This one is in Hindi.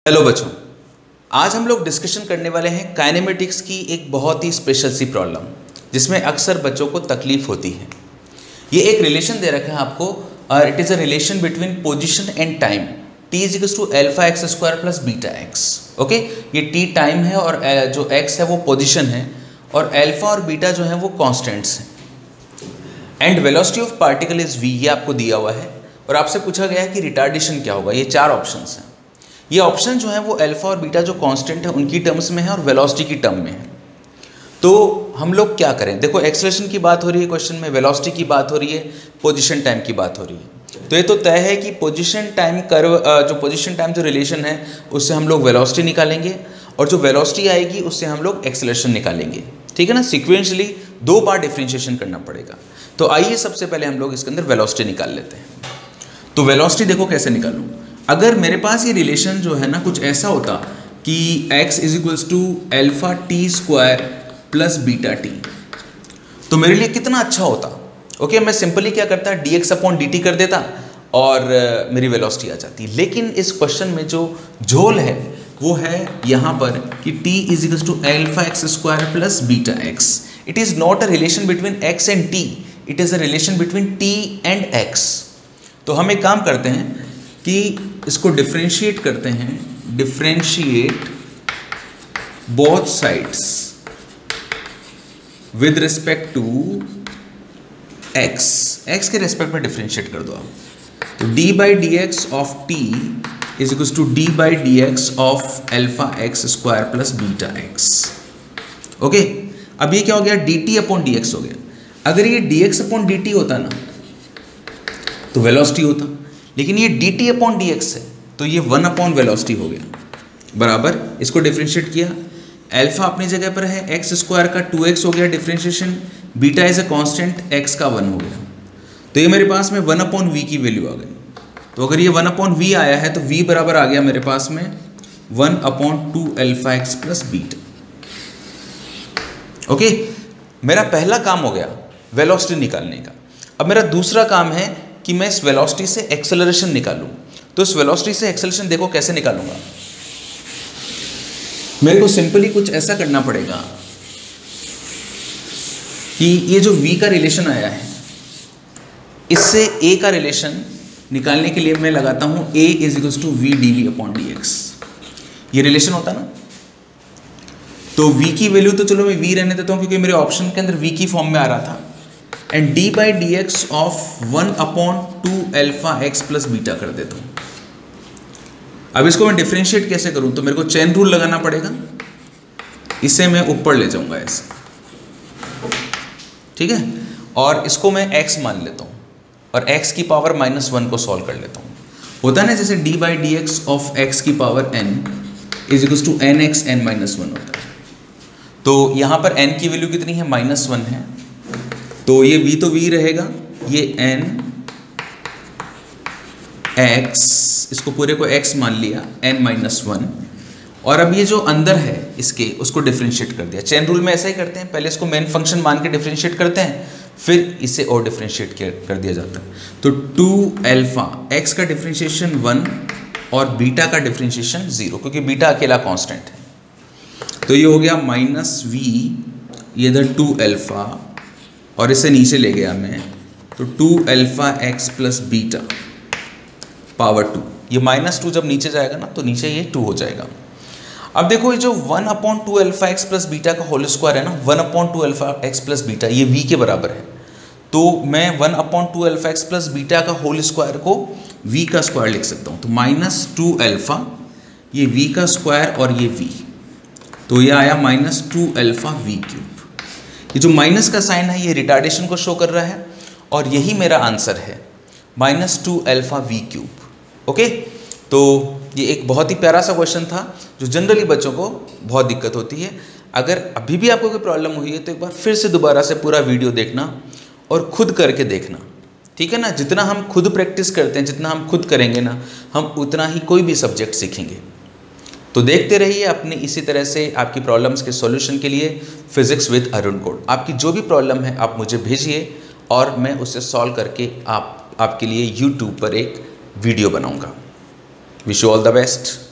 हेलो बच्चों, आज हम लोग डिस्कशन करने वाले हैं काइनेमेटिक्स की एक बहुत ही स्पेशल सी प्रॉब्लम जिसमें अक्सर बच्चों को तकलीफ होती है। ये एक रिलेशन दे रखा है आपको, it is a relation between position and time. t is equals to alpha x square plus beta x. Okay, ये t टाइम है और जो x है वो पोजीशन है और अल्फा और बीटा जो है वो कॉन्स्टेंट्स हैं। And velocity of particle is v, ये आपको दिया हुआ है और आपसे पूछा गया है कि रिटार्डेशन क्या होगा। ये चार ऑप्शंस हैं। ये ऑप्शन जो है वो अल्फा और बीटा जो कांस्टेंट है उनकी टर्म्स में है और वेलोसिटी की टर्म में है। तो हम लोग क्या करें? देखो, एक्सेलरेशन की बात हो रही है क्वेश्चन में, वेलोसिटी की बात हो रही है, पोजीशन टाइम की बात हो रही है। तो ये तो तय है कि पोजीशन टाइम कर्व, जो पोजीशन टाइम जो रिलेशन है उससे हम लोग वेलोसिटी निकालेंगे और जो वेलोसिटी आएगी उससे हम लोग एक्सेलरेशन निकालेंगे। ठीक है ना, सिक्वेंशली दो बार डिफ्रेंशिएशन करना पड़ेगा। तो आइए सबसे पहले हम लोग इसके अंदर वेलोसिटी निकाल लेते हैं। तो वेलोसिटी देखो कैसे निकालूं। अगर मेरे पास ये रिलेशन जो है ना कुछ ऐसा होता कि x is equals to alpha t square plus beta t, तो मेरे लिए कितना अच्छा होता। ओके, मैं सिंपली क्या करता, dx अपॉन dt कर देता और मेरी वेलोसिटी आ जाती। लेकिन इस क्वेश्चन में जो झोल है वो है यहाँ पर कि t is equals to alpha x square plus beta x. It is not a relation between x and t, it is a relation between t and x। तो हम एक काम करते हैं कि इसको डिफ्रेंशिएट करते हैं, differentiate both sides with respect to x के रिस्पेक्ट में डिफ्रेंशिएट कर दो आप। तो d by d x of t is equal to d by d x of alpha x square plus beta x. Okay, अब ये क्या हो गया, dt अपॉन dx हो गया। अगर ये dx अपॉन dt होता ना तो वेलोसिटी होता, लेकिन ये dt अपॉन dx है तो ये 1 अपॉन वेलोसिटी हो गया बराबर। इसको डिफ्रेंशिएट किया, अल्फा अपनी जगह पर है, एक्स स्क्वायर का 2x हो गया differentiation, beta is a constant, x का 1 हो गया। तो ये मेरे पास में 1 अपॉन v की वैल्यू आ गई। तो अगर ये 1 अपॉन v आया है तो v बराबर आ गया मेरे पास में 1 upon 2 alpha x plus beta. Okay, मेरा पहला काम हो गया वेलोसिटी निकालने का। अब मेरा दूसरा काम है कि मैं इस वेलोसिटी से एक्सेलरेशन निकालूं। तो इस वेलोसिटी से एक्सेलरेशन देखो कैसे निकालूंगा। मेरे को सिंपली कुछ ऐसा करना पड़ेगा कि ये जो v का रिलेशन आया है इससे a का रिलेशन निकालने के लिए मैं लगाता हूं a is equals to v d v upon d x. ये रिलेशन होता ना, तो v की वैल्यू तो चलो मैं v रहने देता हूं क्योंकि मेरे ऑप्शन के अंदर v की फॉर्म में आ रहा था, and d by d x of 1 upon 2 alpha x plus beta कर देता हूँ। अब इसको मैं डिफ्रेंशिएट कैसे करूँ? तो मेरे को चेन रूल लगाना पड़ेगा, इसे मैं ऊपर ले जाऊँगा ऐसे, ठीक है, और इसको मैं x मान लेता हूँ और x की पावर -1 को सॉल्व कर लेता हूँ। होता है ना जैसे d by d x of x की power n is equals to n x n -1 होता है। तो यहाँ पर n की वैल्यू कितनी है, -1 है, तो ये v तो v रहेगा, ये n x, इसको पूरे को x मान लिया, n-1, और अब ये जो अंदर है इसके उसको डिफ्रेंशिएट कर दिया। चेन रूल में ऐसा ही करते हैं, पहले इसको मेन फंक्शन मान के डिफ्रेंशिएट करते हैं, फिर इसे और डिफ्रेंशिएट कर दिया जाता है। तो 2 अल्फा x का डिफ्रेंशिएशन 1 और बीटा का डिफ्रेंशिएशन 0, क्योंकि बीटा अकेला कांस्टेंट है। तो ये हो गया -v, ये इधर 2 अल्फा और इसे नीचे ले गया मैं, तो 2 alpha x plus beta power 2। ये -2 जब नीचे जाएगा ना तो नीचे ये 2 हो जाएगा। अब देखो ये जो 1 upon 2 alpha x plus beta का होल स्क्वायर है ना, 1 upon 2 alpha x plus beta, ये v के बराबर है। तो मैं 1 upon 2 alpha x plus beta का होल स्क्वायर को v का स्क्वायर लिख सकता हूँ। तो -2 अल्फा, ये v का स्क्वायर और ये v, तो ये आया -2 अल्फा v क्यूब। ये जो माइनस का साइन है ये रिटार्डेशन को शो कर रहा है और यही मेरा आंसर है, -2 अल्फा v क्यूब। ओके, तो ये एक बहुत ही प्यारा सा क्वेश्चन था जो जनरली बच्चों को बहुत दिक्कत होती है। अगर अभी भी आपको कोई प्रॉब्लम हुई है तो एक बार फिर से दोबारा से पूरा वीडियो देखना और खुद करके देखना, ठीक है ना। जितना हम खुद प्रैक्टिस करते हैं, जितना हम खुद करेंगे ना, हम उतना ही कोई भी सब्जेक्ट सीखेंगे। तो देखते रहिए अपनी इसी तरह से आपकी प्रॉब्लम्स के सॉल्यूशन के लिए फिजिक्स विद अरुण कोड। आपकी जो भी प्रॉब्लम है आप मुझे भेजिए और मैं उसे सॉल्व करके आपके लिए यूट्यूब पर एक वीडियो बनाऊंगा। Wish you all the best.